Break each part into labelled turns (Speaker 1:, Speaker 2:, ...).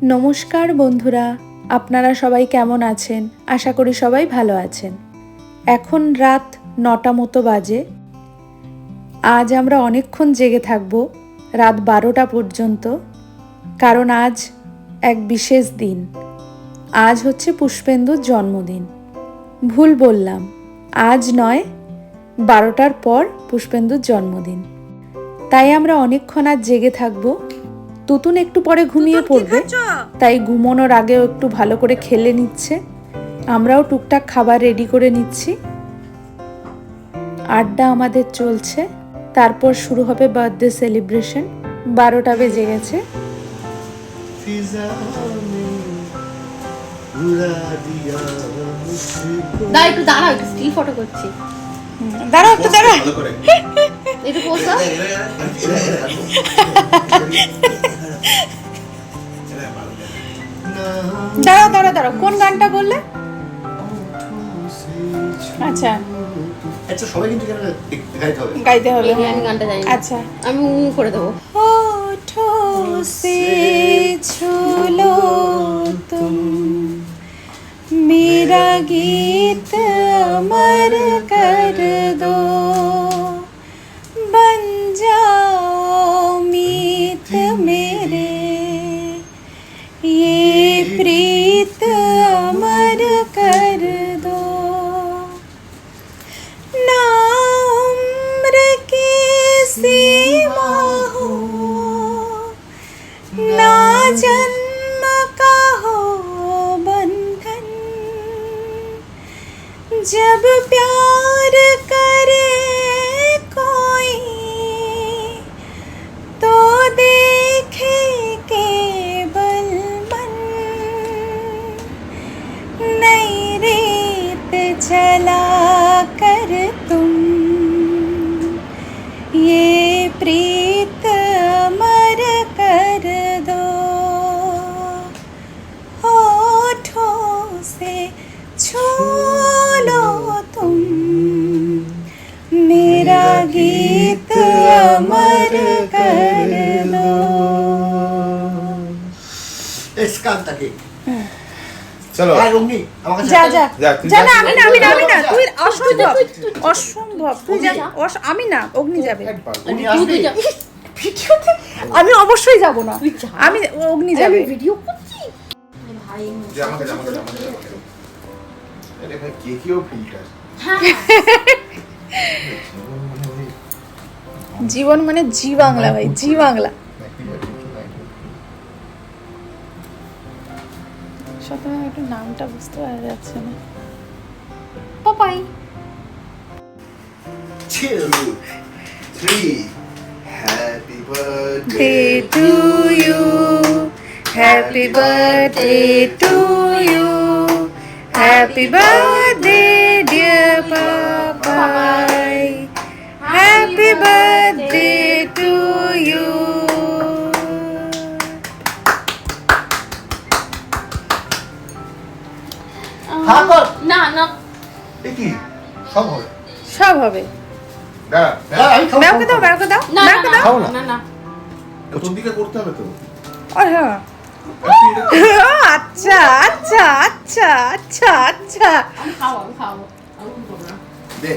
Speaker 1: নমস্কার বন্ধুরা, আপনারা সবাই কেমন আছেন? আশা করি সবাই ভালো আছেন। এখন রাত 9টা মতো বাজে। আজ আমরা অনেকক্ষণ জেগে থাকব, রাত 12টা পর্যন্ত, কারণ আজ এক বিশেষ দিন। আজ হচ্ছে পুষ্পেন্দুর জন্মদিন। ভুল বললাম, আজ নয়, 12টার পর পুষ্পেন্দুর জন্মদিন। তাই আমরা অনেকক্ষণ আজ জেগে থাকবো। তুতুন একটু পরে ঘুমিয়ে পড়বে, তাই ঘুমানোর আগেও একটু ভালো করে খেলে নিচ্ছে। আমরাও টুকটাক খাবার রেডি করে নিচ্ছি। আড্ডা আমাদের চলছে, তারপর শুরু হবে বার্থডে সেলিব্রেশন। 12টা বেজে গেছে।
Speaker 2: একটু দাঁড়াও, একটু স্টিল ফটো করছি।
Speaker 1: দাঁড়াও একটু, দাঁড়াও
Speaker 2: একটু পোজ দাও।
Speaker 1: দাঁড়াও দাঁড়াও দাঁড়াও, কোন গানটা বললে? আচ্ছা
Speaker 3: আচ্ছা, সবাই কিন্তু
Speaker 1: গাইতে হবে।
Speaker 2: আমি গানটা জানি না।
Speaker 1: আচ্ছা,
Speaker 2: আমি করে দেবো।
Speaker 1: होठों से छू लो तुम मेरा गीत अमर कर दो, बन जाओ मीत मेरे, ये प्रीत अमर कर दो। ना उम्र की सीमा हो, ना जन्म का हो बंधन, जब प्यार करे कोई तो देखे केवल मन, नई रेत चला कर तुम ये प्रीत अमर कर दो, होठों से छू लो तुम मेरा गीत अमर कर दो।
Speaker 3: চলো
Speaker 1: যা যা যা, না আমি না, আমি না, আমি না, তুই অসম্ভব, অসম্ভব, তুই যা। আমি না, অগ্নি যাবে ভিডিওতে। আমি অবশ্যই যাব না, আমি, অগ্নি যাবে।
Speaker 2: ভিডিও করছি ভাই।
Speaker 3: এটা ভাই কে কিও ফিল্টার।
Speaker 1: জীবন মানে জি বাংলা ভাই, জি বাংলা। সাথে একটু নামটা বুঝতে পারা যাচ্ছে না।
Speaker 2: Papai.
Speaker 3: 2 3 Happy birthday
Speaker 1: Day to you, happy birthday to you, happy birthday dear Papai, happy birthday to you.
Speaker 2: না না,
Speaker 3: কি সব হবে?
Speaker 1: সব হবে। ম্যাওকে দাও, ম্যাওকে দাও,
Speaker 2: না
Speaker 1: ম্যাওকে দাও।
Speaker 3: খাও না।
Speaker 2: না না,
Speaker 3: প্রথম দিকে করতে হবে তো।
Speaker 1: ও হ্যাঁ, আচ্ছা আচ্ছা আচ্ছা আচ্ছা আচ্ছা।
Speaker 2: আমি খাবো, আমি খাবো, আমি করবো না।
Speaker 3: দে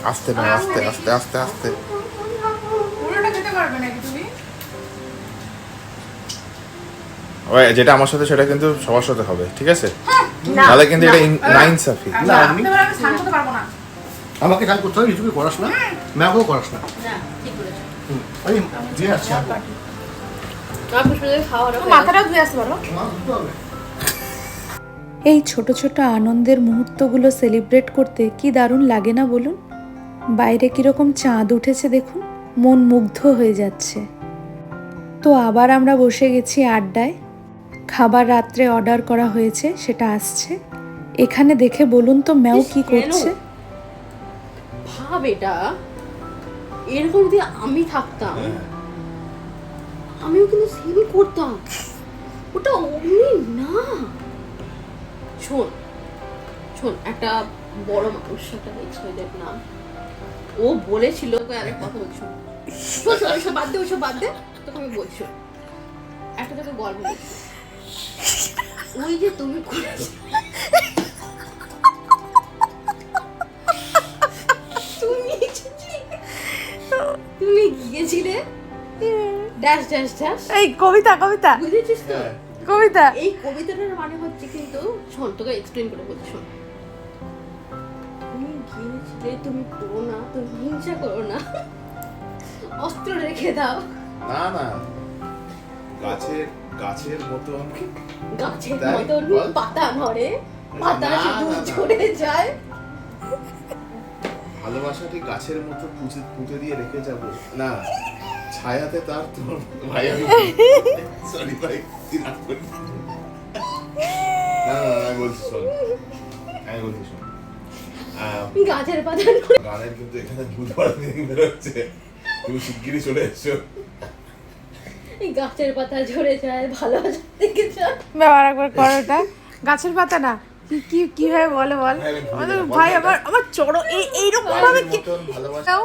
Speaker 3: আস্তে না, আস্তে আস্তে আস্তে আস্তে।
Speaker 1: পুরোটা খেতে পারবে নাকি তুমি?
Speaker 3: ওই যেটা আমার সাথে সেটা কিন্তু সবার সাথে হবে, ঠিক আছে? তাহলে কিন্তু এটা নাইনসাফি।
Speaker 1: না, আমি স্নান করতে পারবো না।
Speaker 4: আমাকে কাজ করতে হবে, ইউটিউবে করাস না, ম্যাকেও করাস না।
Speaker 2: না, ঠিক বলেছো।
Speaker 4: আমি দিয়ে আসছি।
Speaker 2: আমার পুষ্পদের খাওয়ার
Speaker 1: মাথাটাও ধুয়ে আসতে পারো। এই ছোট ছোট আনন্দের মুহূর্তগুলো সেলিব্রেট করতে কি দারুণ লাগে না বলুন? বাইরে কিরকম চাঁদ উঠেছে দেখুন, মন মুগ্ধ হয়ে যাচ্ছে। তো আবার আমরা বসে গেছি আড্ডায়। খাবার রাত্রে অর্ডার করা হয়েছে, সেটা আসছে। এখানে দেখে বলুন তো ম্যাও কি করছে?
Speaker 2: ভাব, এটা এরকম যদি আমি থাকতাম, আমিও কিন্তু সেমই করতাম। ওটা অগ্নি না। শোন শোন, একটা বড় মানুষ, একটা এক্সপায়ার্ড নাম, ও বলেছিল, আরেক কথা বলছি, শোন, ওইসব বাদ দে, ওইসব বাদ দে। তোকে আমি বলছি, একটা তোকে গল্প বলছি। ওই যে তুমি করেছো, তুমি গিয়েছিলে ড্যাশ ড্যাশ ড্যাশ,
Speaker 1: এই কবিতা কবিতা
Speaker 2: বুঝেছিস তো?
Speaker 3: হ্যাঁ।
Speaker 1: কবিতা
Speaker 2: এই কবিতাটার মানে হচ্ছে কিন্তু, শোন তোকে এক্সপ্লেন করে বলছি, শোন। তুমি গিয়েছিলে, তুমি করো না, তুমি হিংসা করো না, অস্ত্র রেখে দাও।
Speaker 3: না না, গাছের মতন
Speaker 2: গাছের
Speaker 3: তাই?
Speaker 2: মতন
Speaker 3: বল।
Speaker 2: পাতা ধরে, পাতা
Speaker 3: না,
Speaker 2: শুধু
Speaker 3: না, না।
Speaker 2: ঝরে যায়।
Speaker 3: ভালোবাসাটি গাছের মতো পুঁতে দিয়ে রেখে যাব না, ছায়াতে তার তোর ভাই আমি সরি ভাই তুই রাগ করবি না। না না, আমি বলছি শোন,
Speaker 2: গাছের পাতা ধরে,
Speaker 3: গানের কিন্তু এখানে বুধবার দিন বেরোচ্ছে, তুমি শিগগিরই চলে এসছো।
Speaker 2: এই গাছের পাতা ঝরে যায়, ভালোবাসা থেকে যায়।
Speaker 1: ব্যবহার একবার করো ওটা, গাছের পাতা না, কি কি কিভাবে বলে বল।
Speaker 3: হ্যাঁ, আমি ভুলে
Speaker 1: আমাদের
Speaker 3: গেলাম,
Speaker 1: ভাই
Speaker 3: বল না।
Speaker 1: আমার চড়ো এইরকম ভাবে কি
Speaker 3: মতন ভালোবাসা
Speaker 1: দাও,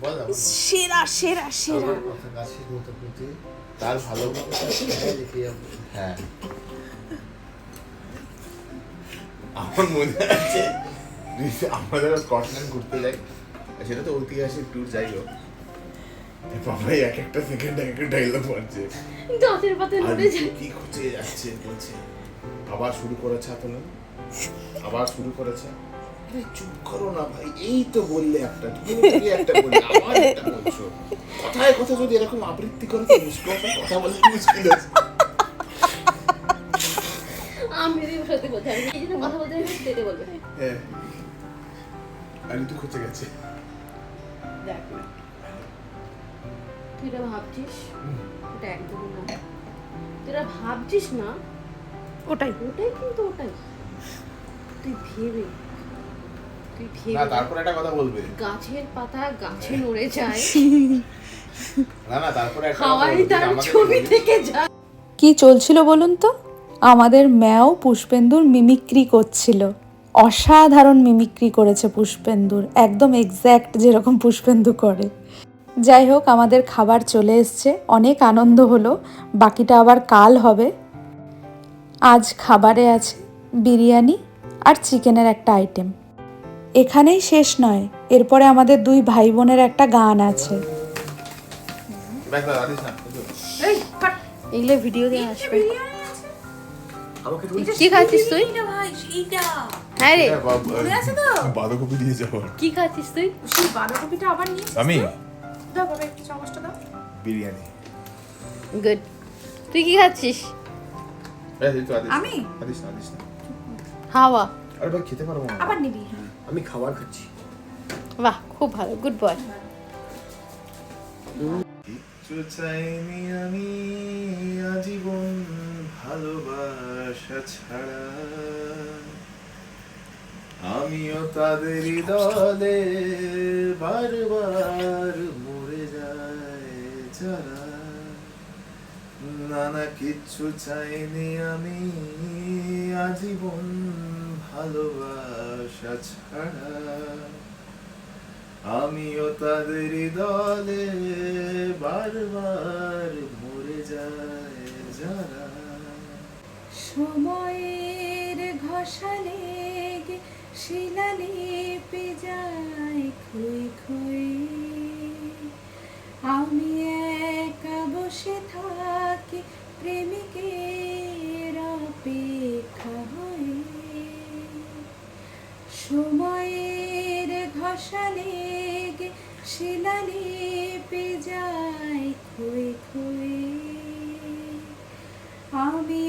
Speaker 3: বল না, বল।
Speaker 1: সেরা সেরা সেরা।
Speaker 4: গাছের মতো পুঁতে
Speaker 3: তার ভালোবাসা
Speaker 4: রেখে যাবো।
Speaker 3: হ্যাঁ, আমার মনে আছে আমাদের স্কটল্যান্ড ঘুরতে যাই, সেটা তো ঐতিহাসিক ট্যুর, যাই হোক বাবাই এক একটা সেকেন্ড এক একটা ডায়লগ মারছে,
Speaker 2: গাছের পাতা
Speaker 3: আর
Speaker 2: ঝরে যায়।
Speaker 3: কি খুঁজে যাচ্ছে বলছে, আবার শুরু করেছে আপনার, আবার শুরু করেছে। আরে চুপ করো না ভাই, এই তো বললে একটা, তুমি একটা বললে আবার একটা বলছো, কথায় কথা যদি এরকম আবৃত্তি করো তো মুশকিল, কথা বলতে মুশকিল আছে।
Speaker 2: আমি যদি সত্যি বলছি, আমি এই জন্য কথা বলতে যেতে বলবে।
Speaker 3: হ্যাঁ, আর তুই খুঁজে গেছে।
Speaker 2: দেখ না, তুই এটা ভাবছিস, এটা একদমই না। তুই এটা ভাবছিস না,
Speaker 1: ওটাই
Speaker 2: ওটাই কিন্তু ওটাই। তুই ভেবে,
Speaker 3: না তারপর একটা কথা বলবে,
Speaker 2: গাছের পাতা গাছে নড়ে যায়,
Speaker 3: না না তারপরে একটা কথা
Speaker 2: হাওয়াই
Speaker 3: বলবে,
Speaker 2: তার
Speaker 3: আমাকে
Speaker 2: ছবি
Speaker 3: বলবি।
Speaker 2: থেকে যায়।
Speaker 1: কি চলছিল বলুন তো? আমাদের ম্যাও পুষ্পেন্দুর মিমিক্রি করছিল, অসাধারণ মিমিক্রি করেছে পুষ্পেন্দুর, একদম এক্স্যাক্ট যেরকম পুষ্পেন্দু করে। যাই হোক, আমাদের খাবার চলে এসছে, অনেক আনন্দ হলো, বাকিটা আবার কাল হবে। আজ খাবারে আছে বিরিয়ানি আর চিকেনের একটা আইটেম। এখানেই শেষ নয়, এরপরে আমাদের দুই ভাই বোনের একটা গান আছে।
Speaker 3: ব্যাস, ব্যাস, আদিস না, বুঝলো?
Speaker 2: এগুলো ভিডিওতে আসবে।
Speaker 4: আমাকে তুমি
Speaker 2: কি খাচ্ছিস তুই? হ্যাঁ রে,
Speaker 3: এটা বাঁধাকপি দিয়ে যাবো।
Speaker 2: কি খাচ্ছিস তুই?
Speaker 1: বাঁধাকপিটা আবার নিয়ে
Speaker 3: আমি
Speaker 1: দাও বাবা, একটু চামচটা দাও।
Speaker 3: বিরিয়ানি।
Speaker 2: গুড। তুই কি খাচ্ছিস?
Speaker 3: ব্যাস, এই তো আদিস।
Speaker 1: আমি?
Speaker 3: আদিস না।
Speaker 2: হাওয়া।
Speaker 3: আরে ভাই খেতে পারবো না।
Speaker 1: আবার নিবি? হ্যাঁ।
Speaker 4: আমি খাবার খাচ্ছি।
Speaker 2: বাহ, খুব ভালো, গুড বয়।
Speaker 3: কিচ্ছু চাইনি আমি আজীবন ভালোবাসা ছাড়া, আমিও তাদেরই দলে বারবার মরে যায় যারা। না কিচ্ছু চাইনি আমি আজীবন ভালোবাসা ছাড়া, আমিও তাদেরই দলে বারবার মরে যায় যারা।
Speaker 1: সময়ের ঘষালে শিলালিপি যায় খুই খুই, আমি একা বসে থাকি প্রেমিকের অপেক্ষা হয়ে। সময়ের ঘষালে শিলালিপি যায় খুই খুই, আমি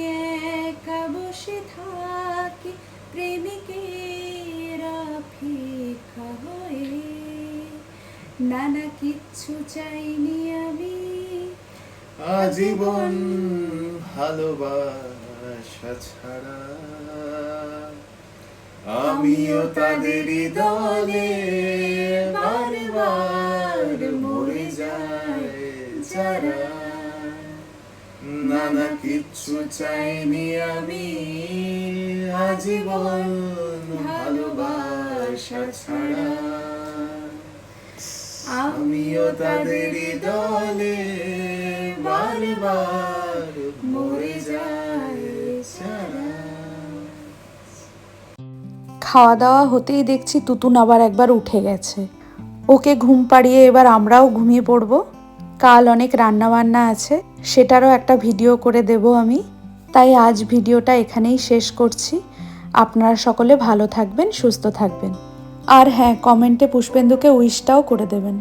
Speaker 1: একা বসে থাকি প্রেমিকের অপেক্ষা হয়ে। নানা কিচ্ছু চাইনি আমি
Speaker 3: আজীবন ভালোবাসা ছাড়া, আমিও তাদেরই দলে বারবার মরে যায় যারা। না কিচ্ছু চাইনি আমি আজীবন ভালোবাসা ছাড়া, আমিও তাদেরই দলে এবার মরে যায় সারা।
Speaker 1: খাওয়া দাওয়া হতেই দেখছি তুতুন আবার একবার উঠে গেছে। ওকে ঘুম পাড়িয়ে এবার আমরাও ঘুমিয়ে পড়ব। কাল অনেক রান্না বান্না আছে, সেটারও একটা ভিডিও করে দেব আমি। তাই আজ ভিডিওটা এখানেই শেষ করছি। আপনারা সকলে ভালো থাকবেন, সুস্থ থাকবেন। আর হ্যাঁ, কমেন্টে পুষ্পেন্দুকে উইশটাও করে দেবেন।